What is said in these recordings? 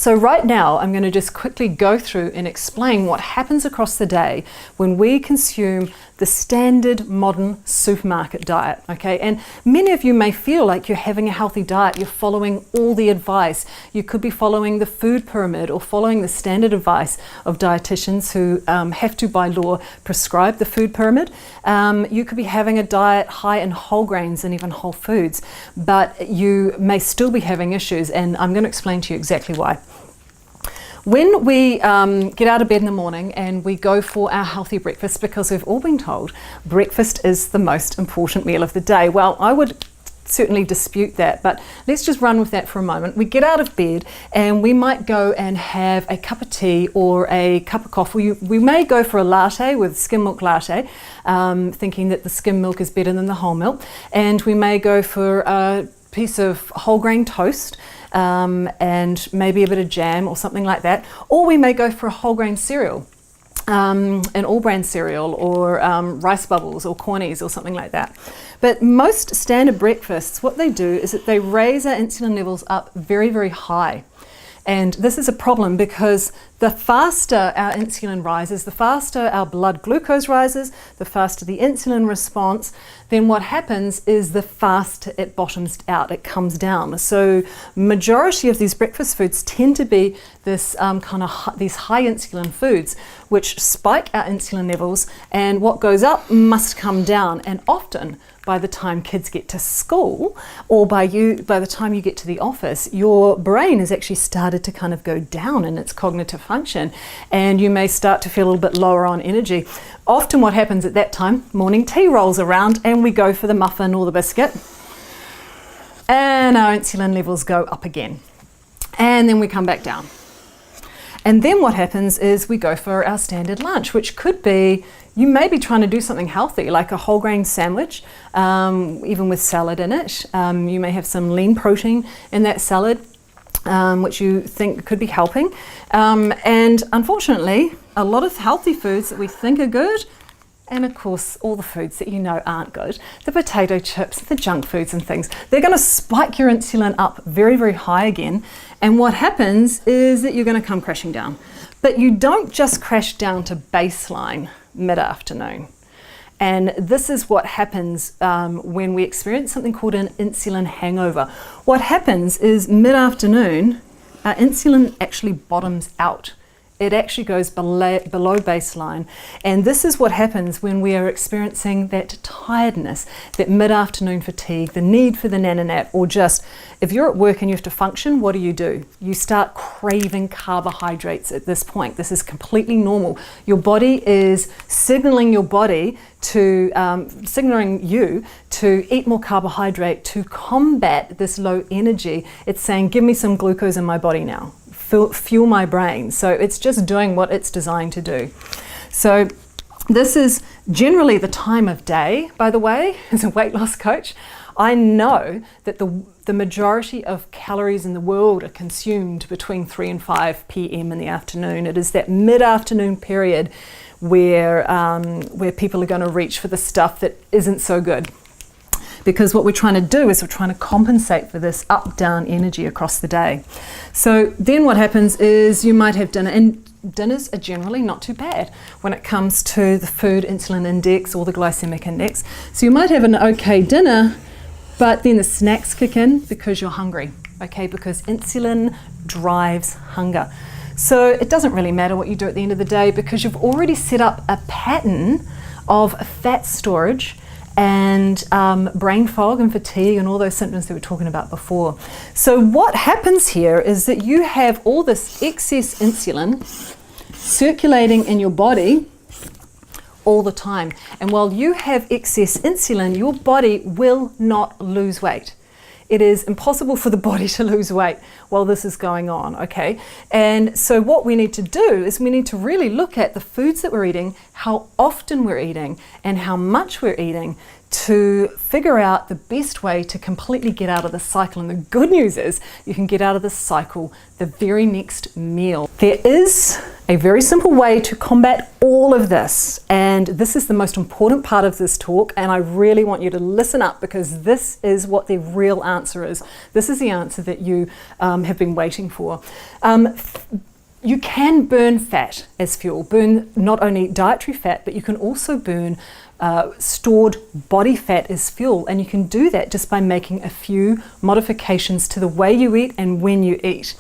So right now, I'm going to just quickly go through and explain what happens across the day when we consume the standard modern supermarket diet, okay? And many of you may feel like you're having a healthy diet, you're following all the advice. You could be following the food pyramid or following the standard advice of dietitians who have to, by law, prescribe the food pyramid. You could be having a diet high in whole grains and even whole foods, but you may still be having issues, and I'm going to explain to you exactly why. When we get out of bed in the morning and we go for our healthy breakfast, because we've all been told breakfast is the most important meal of the day. Well, I would certainly dispute that, but let's just run with that for a moment. We get out of bed and we might go and have a cup of tea or a cup of coffee. We may go for a latte with skim milk latte, thinking that the skim milk is better than the whole milk, and we may go for a piece of whole grain toast, and maybe a bit of jam or something like that. Or we may go for a whole grain cereal, an all bran cereal, or rice bubbles or cornies or something like that. But most standard breakfasts, what they do is that they raise our insulin levels up very, very high. And this is a problem because the faster our insulin rises, the faster our blood glucose rises, the faster the insulin response, then what happens is the faster it bottoms out, it comes down. So majority of these breakfast foods tend to be this these high insulin foods, which spike our insulin levels, and what goes up must come down. And often, by the time kids get to school, or by the time you get to the office, your brain has actually started to kind of go down in its cognitive function, and you may start to feel a little bit lower on energy. Often what happens at that time, morning tea rolls around and we go for the muffin or the biscuit, and our insulin levels go up again. And then we come back down. And then what happens is we go for our standard lunch, which could be, you may be trying to do something healthy, like a whole grain sandwich, even with salad in it. You may have some lean protein in that salad, which you think could be helping. And unfortunately, a lot of healthy foods that we think are good, and of course, all the foods that you know aren't good, the potato chips, the junk foods and things, they're going to spike your insulin up very, very high again. And what happens is that you're going to come crashing down. But you don't just crash down to baseline mid-afternoon. And this is what happens when we experience something called an insulin hangover. What happens is mid-afternoon, our insulin actually bottoms out. It actually goes below baseline. And this is what happens when we are experiencing that tiredness, that mid-afternoon fatigue, the need for the nana-nap, or just, if you're at work and you have to function, what do? You start craving carbohydrates at this point. This is completely normal. Your body is signaling you to eat more carbohydrate to combat this low energy. It's saying, give me some glucose in my body now. Fuel my brain. So it's just doing what it's designed to do. So this is generally the time of day, by the way, as a weight loss coach. I know that the majority of calories in the world are consumed between 3 and 5 p.m. in the afternoon. It is that mid-afternoon period where people are going to reach for the stuff that isn't so good. Because what we're trying to do is we're trying to compensate for this up-down energy across the day. So then what happens is you might have dinner, and dinners are generally not too bad when it comes to the food insulin index or the glycemic index. So you might have an okay dinner, but then the snacks kick in because you're hungry, okay? Because insulin drives hunger. So it doesn't really matter what you do at the end of the day because you've already set up a pattern of fat storage and brain fog and fatigue and all those symptoms that we were talking about before. So what happens here is that you have all this excess insulin circulating in your body all the time. And while you have excess insulin, your body will not lose weight. It is impossible for the body to lose weight while this is going on, okay? And so what we need to do is we need to really look at the foods that we're eating, how often we're eating, and how much we're eating to figure out the best way to completely get out of the cycle. And the good news is you can get out of the cycle the very next meal. There is a very simple way to combat all of this, and this is the most important part of this talk, and I really want you to listen up because this is what the real answer is. This is the answer that you have been waiting for. You can burn fat as fuel, burn not only dietary fat, but you can also burn stored body fat as fuel, and you can do that just by making a few modifications to the way you eat and when you eat.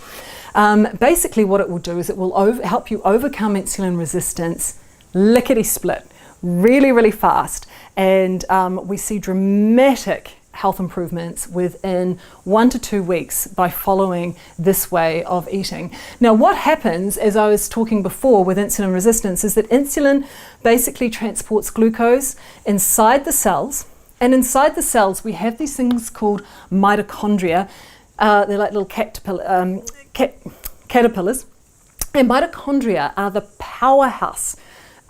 Basically what it will do is it will help you overcome insulin resistance lickety-split, really, really fast, and we see dramatic health improvements within 1 to 2 weeks by following this way of eating. Now what happens, as I was talking before with insulin resistance, is that insulin basically transports glucose inside the cells, and inside the cells we have these things called mitochondria. They're like little caterpillars, and mitochondria are the powerhouse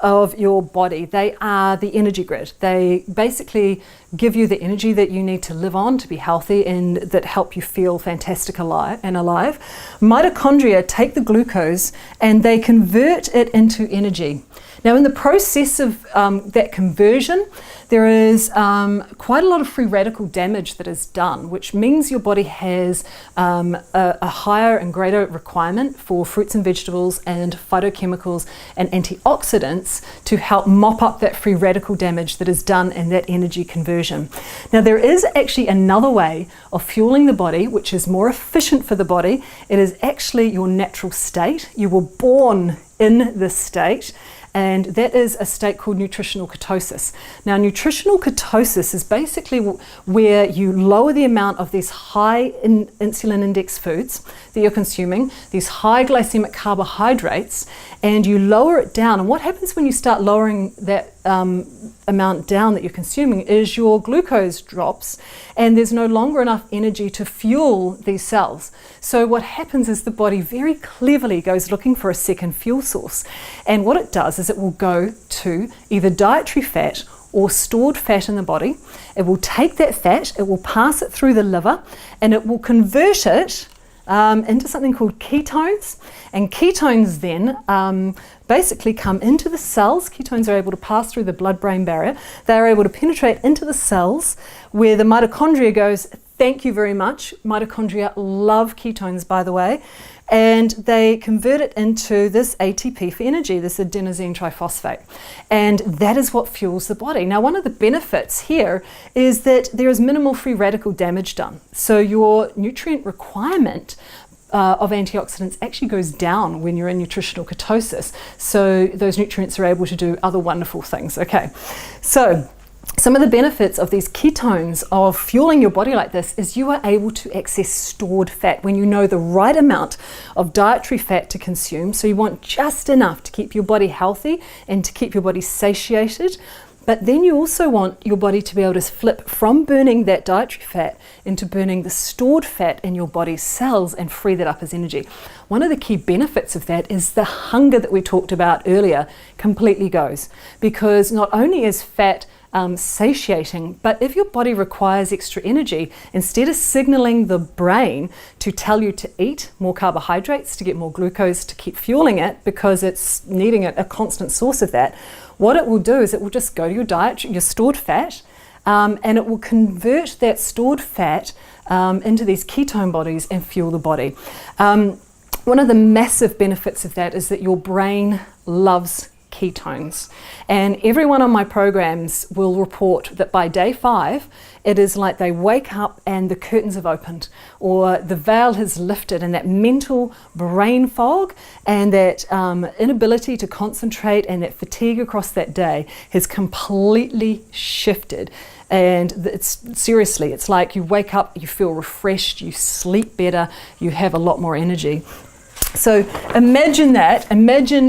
of your body. They are the energy grid. They basically give you the energy that you need to live on to be healthy and that help you feel fantastic alive. Mitochondria take the glucose and they convert it into energy. Now in the process of that conversion, there is quite a lot of free radical damage that is done, which means your body has a higher and greater requirement for fruits and vegetables and phytochemicals and antioxidants to help mop up that free radical damage that is done in that energy conversion. Now there is actually another way of fueling the body which is more efficient for the body. It is actually your natural state. You were born in this state, and that is a state called nutritional ketosis. Now, nutritional ketosis is basically where you lower the amount of these high insulin index foods that you're consuming, these high glycemic carbohydrates, and you lower it down. And what happens when you start lowering that amount down that you're consuming is your glucose drops, and there's no longer enough energy to fuel these cells. So what happens is the body very cleverly goes looking for a second fuel source, and what it does is it will go to either dietary fat or stored fat in the body. It will take that fat, it will pass it through the liver, and it will convert it into something called ketones, and ketones then basically come into the cells. Ketones are able to pass through the blood-brain barrier. They are able to penetrate into the cells where the mitochondria goes, thank you very much. Mitochondria love ketones, by the way, and they convert it into this ATP for energy, this adenosine triphosphate, and that is what fuels the body. Now, one of the benefits here is that there is minimal free radical damage done, so your nutrient requirement of antioxidants actually goes down when you're in nutritional ketosis, so those nutrients are able to do other wonderful things. Okay, so some of the benefits of these ketones of fueling your body like this is you are able to access stored fat when you know the right amount of dietary fat to consume. So you want just enough to keep your body healthy and to keep your body satiated. But then you also want your body to be able to flip from burning that dietary fat into burning the stored fat in your body's cells and free that up as energy. One of the key benefits of that is the hunger that we talked about earlier completely goes, because not only is fat satiating, but if your body requires extra energy, instead of signaling the brain to tell you to eat more carbohydrates to get more glucose to keep fueling it because it's needing a constant source of that, what it will do is it will just go to your diet, your stored fat, and it will convert that stored fat into these ketone bodies and fuel the body. One of the massive benefits of that is that your brain loves ketones, and everyone on my programs will report that by day 5 it is like they wake up and the curtains have opened, or the veil has lifted, and that mental brain fog and that inability to concentrate and that fatigue across that day has completely shifted. And it's like you wake up, you feel refreshed, you sleep better, you have a lot more energy. So imagine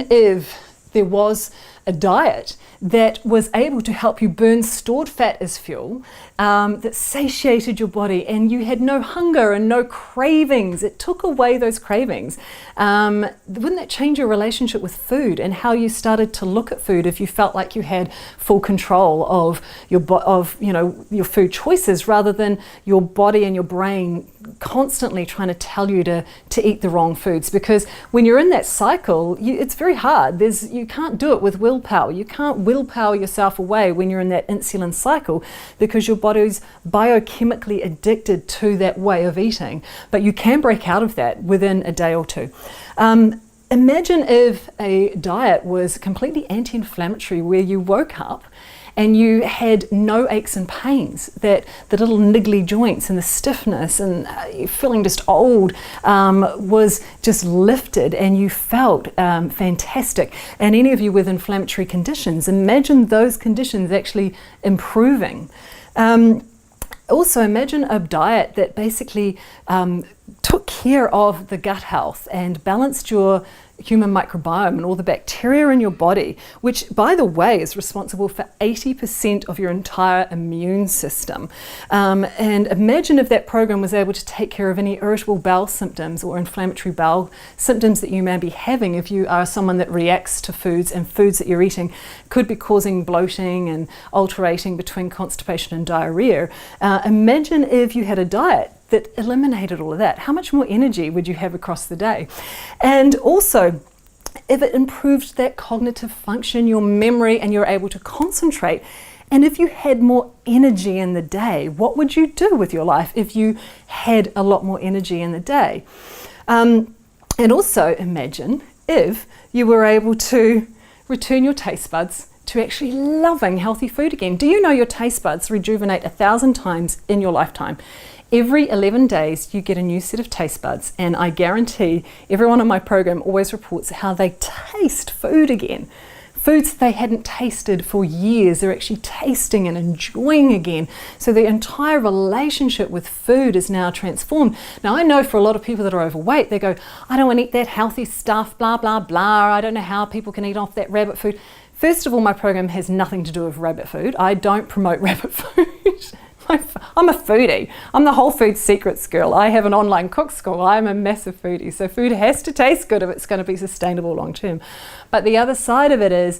if there was a diet that was able to help you burn stored fat as fuel, that satiated your body, and you had no hunger and no cravings. It took away those cravings. Wouldn't that change your relationship with food and how you started to look at food if you felt like you had full control of your food choices, rather than your body and your brain constantly trying to tell you to eat the wrong foods? Because when you're in that cycle, it's very hard. You can't do it with willpower. willpower. You can't willpower yourself away when you're in that insulin cycle because your body's biochemically addicted to that way of eating. But you can break out of that within a day or two. Imagine if a diet was completely anti-inflammatory, where you woke up and you had no aches and pains, that the little niggly joints and the stiffness and feeling just old was just lifted, and you felt fantastic. And any of you with inflammatory conditions, imagine those conditions actually improving. Also, imagine a diet that basically took care of the gut health and balanced your human microbiome and all the bacteria in your body, which, by the way, is responsible for 80% of your entire immune system. And imagine if that program was able to take care of any irritable bowel symptoms or inflammatory bowel symptoms that you may be having if you are someone that reacts to foods, and foods that you're eating could be causing bloating and alternating between constipation and diarrhea. Imagine if you had a diet that eliminated all of that. How much more energy would you have across the day? And also, if it improved that cognitive function, your memory, and you're able to concentrate, and if you had more energy in the day, what would you do with your life if you had a lot more energy in the day? And also imagine if you were able to return your taste buds to actually loving healthy food again. Do you know your taste buds rejuvenate 1,000 times in your lifetime? Every 11 days you get a new set of taste buds, and I guarantee everyone on my program always reports how they taste food again. Foods they hadn't tasted for years, they're actually tasting and enjoying again. So the entire relationship with food is now transformed. Now, I know for a lot of people that are overweight, they go, I don't want to eat that healthy stuff, blah, blah, blah. I don't know how people can eat off that rabbit food. First of all, my program has nothing to do with rabbit food. I don't promote rabbit food. I'm a foodie. I'm the Whole Food Secrets girl. I have an online cook school. I'm a massive foodie. So food has to taste good if it's going to be sustainable long term. But the other side of it is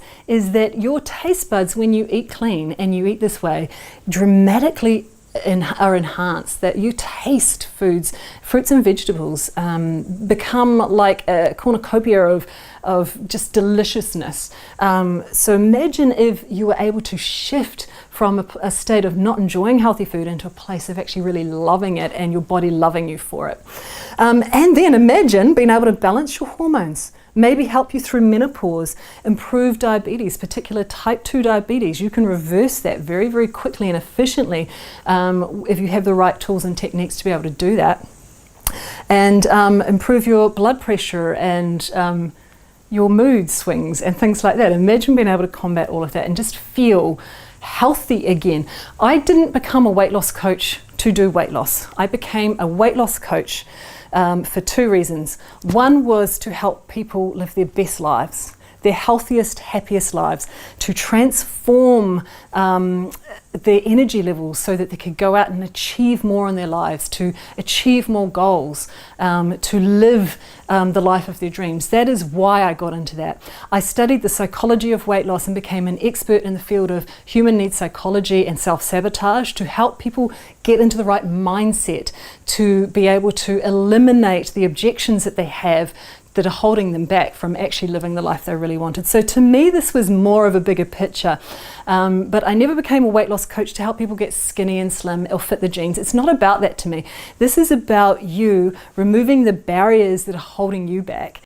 that your taste buds, when you eat clean and you eat this way, dramatically are enhanced, that you taste foods, fruits and vegetables become like a cornucopia of just deliciousness. So imagine if you were able to shift from a state of not enjoying healthy food into a place of actually really loving it and your body loving you for it. And then imagine being able to balance your hormones, maybe help you through menopause, improve diabetes, particular type 2 diabetes. You can reverse that very, very quickly and efficiently if you have the right tools and techniques to be able to do that. And improve your blood pressure and your mood swings and things like that. Imagine being able to combat all of that and just feel healthy again. I didn't become a weight loss coach to do weight loss. I became a weight loss coach for two reasons. One was to help people live their best lives, their healthiest, happiest lives, to transform their energy levels so that they could go out and achieve more in their lives, to achieve more goals, to live the life of their dreams. That is why I got into that. I studied the psychology of weight loss and became an expert in the field of human needs psychology and self-sabotage to help people get into the right mindset, to be able to eliminate the objections that they have that are holding them back from actually living the life they really wanted. So to me, this was more of a bigger picture. But I never became a weight loss coach to help people get skinny and slim or fit the jeans. It's not about that to me. This is about you removing the barriers that are holding you back